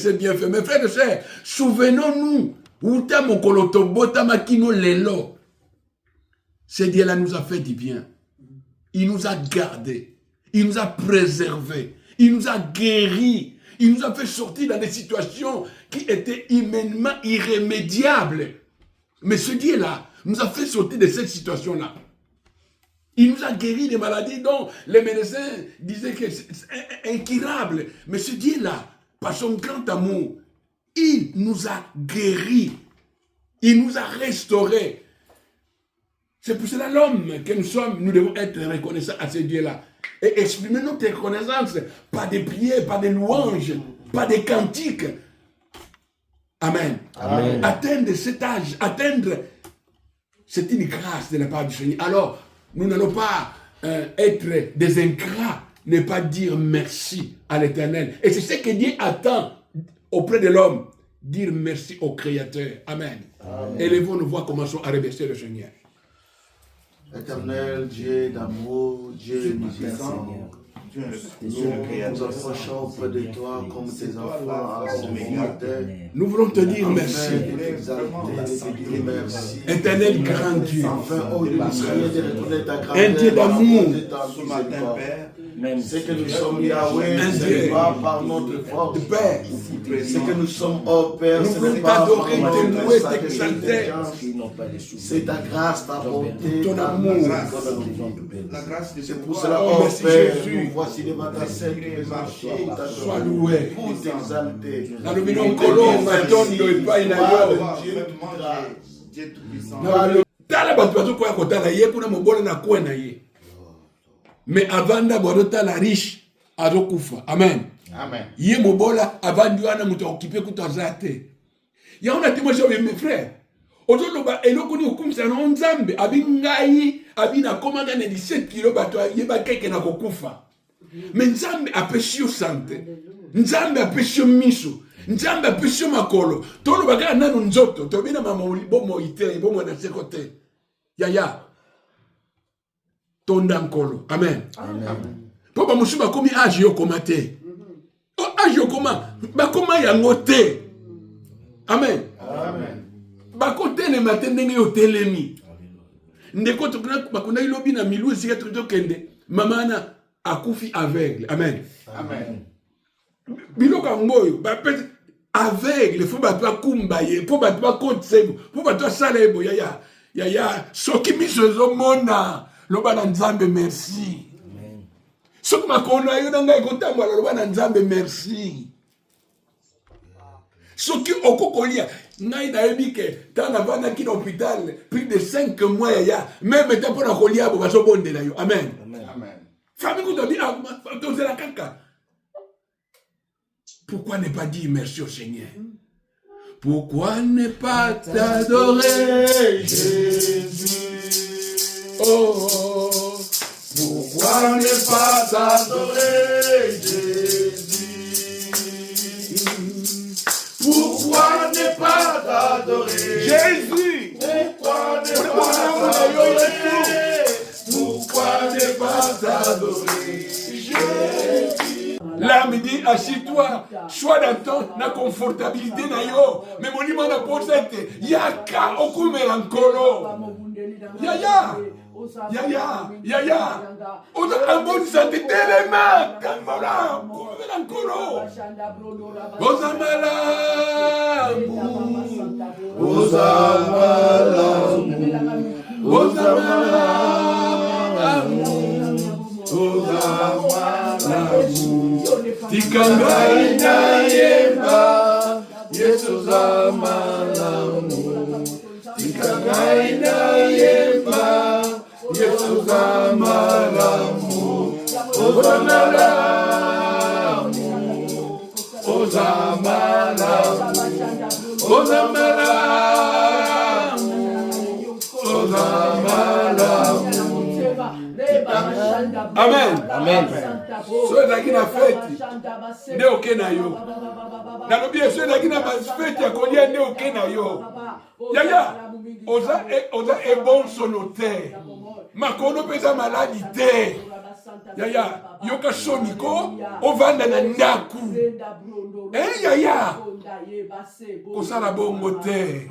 ses bienfaits. Mes frères et sœurs, souvenons-nous, Uta Mokoloto Bota Makino Lelo. Ce Dieu-là nous a fait du bien. Il nous a gardés. Il nous a préservés. Il nous a guéris. Il nous a fait sortir dans des situations qui étaient humainement irrémédiables. Mais ce Dieu-là nous a fait sortir de cette situation-là. Il nous a guéri des maladies dont les médecins disaient que c'est incurable. Mais ce Dieu-là, par son grand amour, il nous a guéris. Il nous a restaurés. C'est pour cela l'homme que nous sommes, nous devons être reconnaissants à ce Dieu-là. Et exprimer notre reconnaissance, pas des prières, pas des louanges, pas des cantiques. Amen. Amen. Atteindre cet âge, c'est une grâce de la part du Seigneur. Alors, nous n'allons pas être des ingrats, ne pas dire merci à l'Éternel. Et c'est ce que Dieu attend auprès de l'homme, dire merci au Créateur. Amen. Amen. Élevons-nous, voir comment à remercier le Seigneur. Éternel, Dieu d'amour, Dieu puissant, nous approchons auprès de toi comme tes enfants à ce matin. Nous voulons te dire merci. Éternel grand Dieu. Un Dieu d'amour. C'est que nous sommes Yahweh, ce n'est pas par notre force. C'est que nous sommes, oh Père, ce n'est pas par notre t'exalter. C'est ta grâce, ta bonté, ton amour. C'est pour cela, oh Père, nous voici devant ta sainte présence. Sois loué. Pour t'exalter. Dieu tout-puissant. Mais avant d'abord, la riche, azokufa. Amen. Amen. Yé mobola, avant d'y muta occupé kutazate. Ya on a témoigné mes frères. Ozoloba, elokuni okumisa na nzambe, abingai, abina komanga ne 17 kilo bato yeba keke na kokufa. Mais nzambe apesio santé. Nzambe apesio miso. Nzambe apesio makolo. Tolo bagana nanu nzoto, tobina mama bomo ite, bomo na sekote. Ya. Tondankolo. Amen. Amen. Papa Moussouba komi âge yo komate. Oh âge yo koma. Ba koma yango te. Amen. Amen. Ba kote ne matin ndenge yo telemi. Ndeko tokuna bakuna ilobi na milu esika tokende. Mamana akufi aveugle. Amen. Amen. Biloka ngoyo ba peut aveugle faut ba toi kumbaye, faut ba toi kotsebo, faut ba toi salebo ya soki misozo mona. Loba nzambe merci. Amen. Sok makona yo nanga ekotamba loba nzambe merci. Soki okokolia ngai na ebike tana vana ki l'hôpital plus de 5 mois ya même temps pour kolia bo baso bondela yo. Amen. Amen. Famille ko tobi tozela kaka. Pourquoi ne pas dire merci au Seigneur? Pourquoi ne pas t'adorer Jésus? Oh, pourquoi ne pas t'adorer Jésus? Pourquoi ne pas t'adorer Jésus? Pourquoi ne pas t'adorer? Pourquoi ne pas t'adorer Jésus? L'âme dit, assis-toi, sois dans ta confortabilité, mais mon imam a posé, yaka, oku melankolo. Yaya. On a un bon santé tellement. Calmora. Melankolo. Ozamala. Tikangai na yemba Yesu zamalamu. Tikangai na yemba Yesu zamalamu. Ozamalamu. Amen. Amen. So ezalaki na feti nde oke na yo. Nalobi so ezalaki na feti ya kolia nde oke na yo. Yaya, oza ebonsono te. Makono pesa maladi te. Yaya, yoka soniko, ovanda na ndaku. Yaya, kosala bongo te.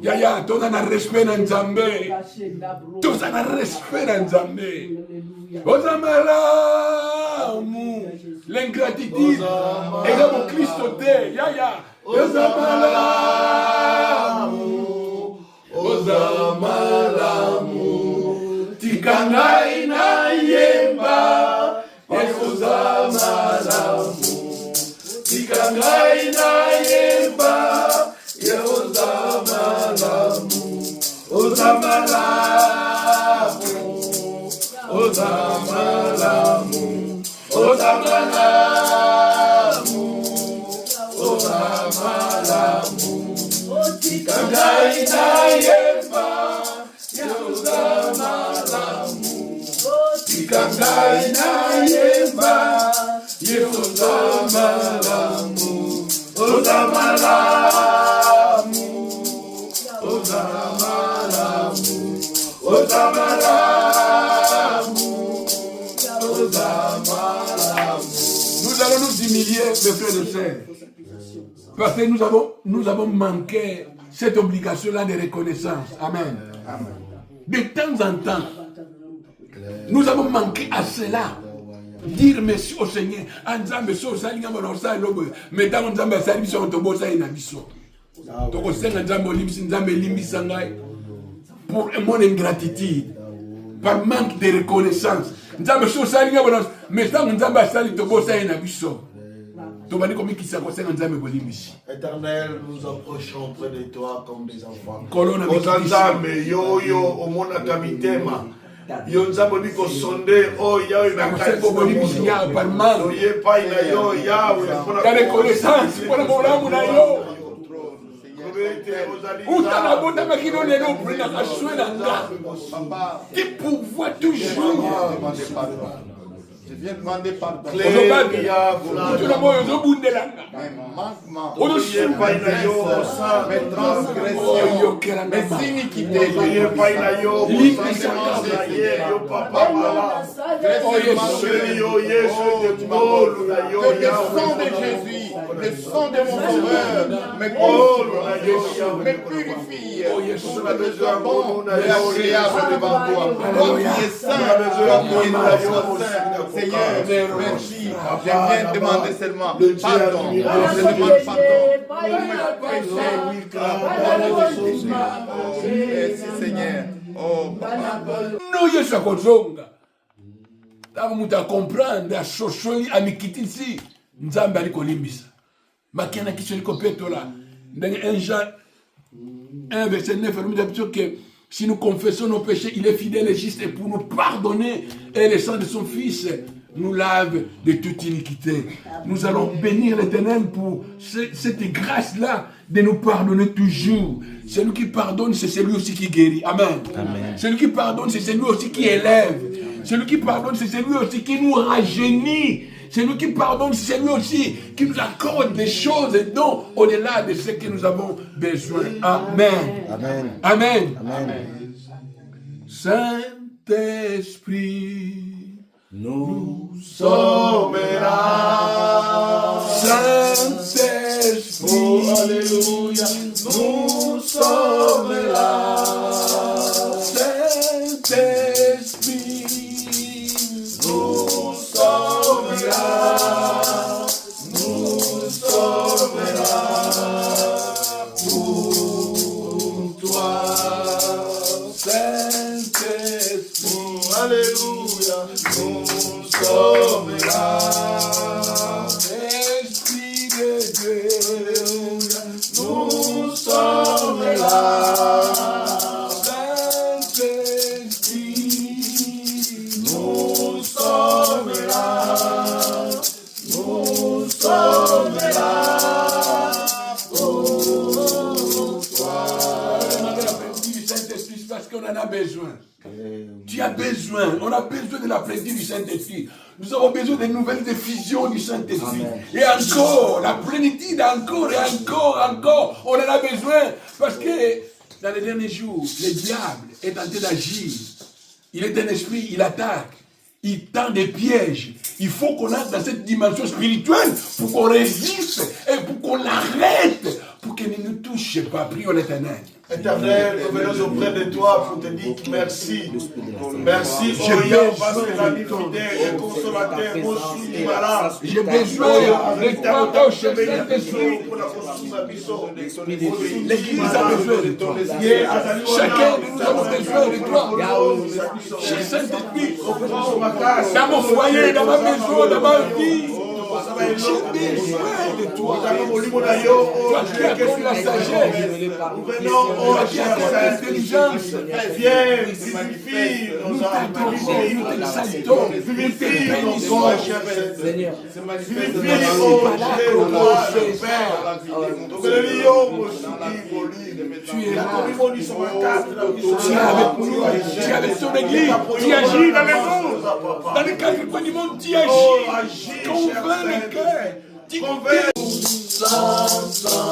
Yaya, toza na respect na Nzambe. Toza na respect na Nzambe. Oza malamu. L'ingratitude. Eza mo Kristo te. Yaya, oza malamu. Oza malamu. Tikangai na yemba. Oza malamu. Tikangai na yemba. Oza malamu. Oza malamu. Oza malamu. Oza malamu. Oza malamu. Tikangai na yemba. Oza malamu. Tikangai na yemba. Oza malamu. Oza malamu. Oza malamu. Oza malamu. Oza malamu. Nous allons nous humilier, mes frères et sœurs. Parce que nous avons manqué cette obligation-là de reconnaissance. Amen. Amen. De temps en temps, nous avons manqué à cela. Dire merci au Seigneur. Nzambe so salinga bonosa lobo. Metango Nzambe sali biso tobosa ina biso. Toko senga Nzambe olimbisi Nzambe limbisa ngai. Pour mon ingratitude. Par manque de reconnaissance. Nzambe so salinga bonosa. Metango Nzambe sali tobosa ina biso. Éternel, nous approchons près de toi comme des enfants. Yo nzambe biko sonde o yawe bakati oye pai na yo yawe la reconnaissance pour le moment na yo utana bota makino lelo prena kaswela nga tu pouvoir toujours je viens demander pardon. Mes transgressions, mes iniquités, le sang de mon sauveur me purifie. On a besoin bon et agréable devant toi. Toi qui es saint, toi qui es Seigneur, merci. Je viens demander seulement pardon. Je demande pardon pour mes péchés. Merci Seigneur. Oh Papa. Nous y sommes. Tant que tu comprends, la chocholi amikiti ici, Nzambe ali kolimbisa. Makena kisoli kopeto là. Dans 1 Jean 1 verset 9, nous dit que si nous confessons nos péchés, il est fidèle et juste pour nous pardonner et le sang de son Fils nous lave de toute iniquité. Nous allons bénir l'Éternel pour cette grâce-là de nous pardonner toujours. Celui qui pardonne, c'est celui aussi qui guérit. Amen. Amen. Celui qui pardonne, c'est celui aussi qui élève. Celui qui pardonne, c'est celui aussi qui nous rajeunit. Celui qui pardonne, c'est celui aussi qui nous accorde des choses et dons au-delà de ce que nous avons besoin. Amen. Amen. Amen. Amen. Saint-Esprit, nous sommes là. Saint-Esprit, oh, alléluia, nous sommes là. Saint-Esprit, nous sommes là. Nous sommes là pour toi. Saint-Esprit, alléluia, nous sommes là. Esprit de Dieu, nous sommes là. Saint-Esprit, nous sommes là. Nous sommes là pour toi. Demandez la plénitude du Saint-Esprit parce qu'on en a besoin. Tu as besoin, on a besoin de la plénitude du Saint-Esprit. Nous avons besoin de nouvelles effusions du Saint-Esprit. Et encore, la plénitude, encore et encore, on en a besoin. Parce que dans les derniers jours, le diable est en train d'agir. Il est un esprit, il attaque. il tend des pièges. Il faut qu'on entre dans cette dimension spirituelle pour qu'on résiste et pour qu'on l'arrête, pour qu'elle ne nous touche pas. Prions l'Éternel. Éternel, nous venons auprès de toi pour te dire merci. Merci, oh Yahweh, parce que la vie fidèle et consolateur, mon souverain. J'ai besoin de toi, oh Saint-Esprit. L'Église a besoin de toi. Chacun de nous avons besoin de toi. Cher Saint-Esprit, dans mon foyer, dans ma maison, dans ma vie, j'ai besoin de toi. Toi qui accordes la sagesse, toi qui accordes l'intelligence, viens, vivifie nous t'adorons, nous t'exaltons, nous te bénissons. Seigneur. Tu es là. Tu es avec nous. Tu es avec ton église. Tu agis dans le monde. Dans les quatre coins du monde, tu agis. Convainc le cœur. Tu convaincs. Ensemble,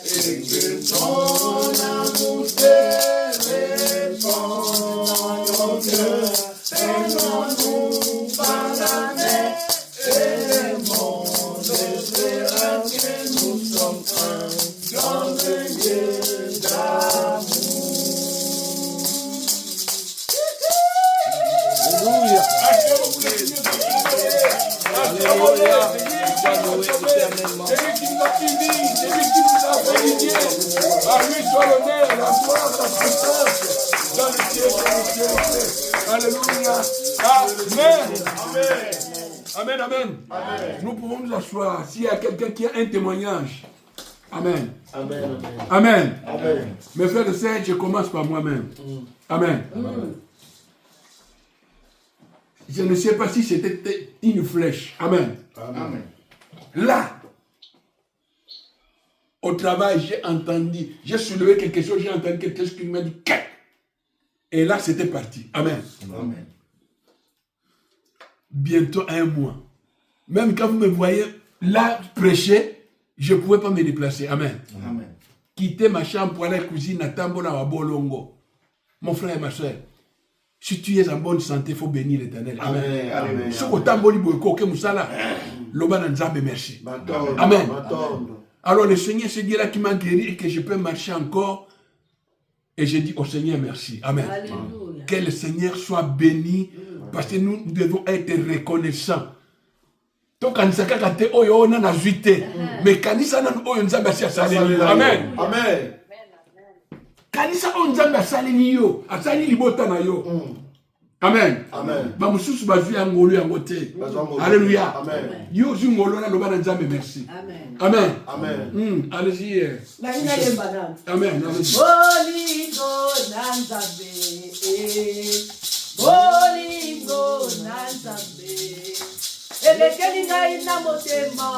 et que ton amour te répand dans nos cœurs. Aimons-nous par la mer et le monde verra que nous sommes un dans le lieu d'amour. Alléluia. Alléluia. C'est lui qui nous a unis, c'est lui qui nous a réunis. À lui soit l'honneur, la gloire, la puissance dans le ciel, Alléluia. Amen. Amen, amen. Nous pouvons nous asseoir. S'il y a quelqu'un qui a un témoignage. Amen. Amen. Amen. Amen. Mes frères et sœurs, je commence par moi-même. Amen. Je ne sais pas si c'était une flèche. Amen. Amen. Là, au travail, j'ai entendu, j'ai soulevé quelque chose, j'ai entendu quelque chose qui m'a dit qu'est-ce. Et là, c'était parti. Amen. Amen. Bientôt un mois. Même quand vous me voyez là prêcher, je ne pouvais pas me déplacer. Amen. Amen. Quitter ma chambre pour aller à la cuisine, à Tambola ou à Bolongo. Mon frère et ma soeur, si tu es en bonne santé, il faut bénir l'Éternel. Amen. Amen. Si tu tamboli boyko musala, loba na nzambe merci. Amen. Alors le Seigneur, c'est Dieu là qui m'a guéri et que je peux marcher encore. Et je dis au Seigneur merci. Amen. Alléluia. Que le Seigneur soit béni parce que nous devons être reconnaissants. Donc kanisa kaka te oyo na na zuite, mais kanisa na oyo nzambe asi asaleli. Amen. Amen. Kanisa oyo nzambe asaleli yo, asali libota na yo. Amen. Amen. Ba mususu bazwi ya ngolo yango te. Alléluia. Amen. Yo zu ngolo na loba na nzambe merci. Amen. Amen. Amen. Allez-y. Amen. Allez-y. Bolingo nanzabe, bolingo nanzabe, elekeli ngai na motema.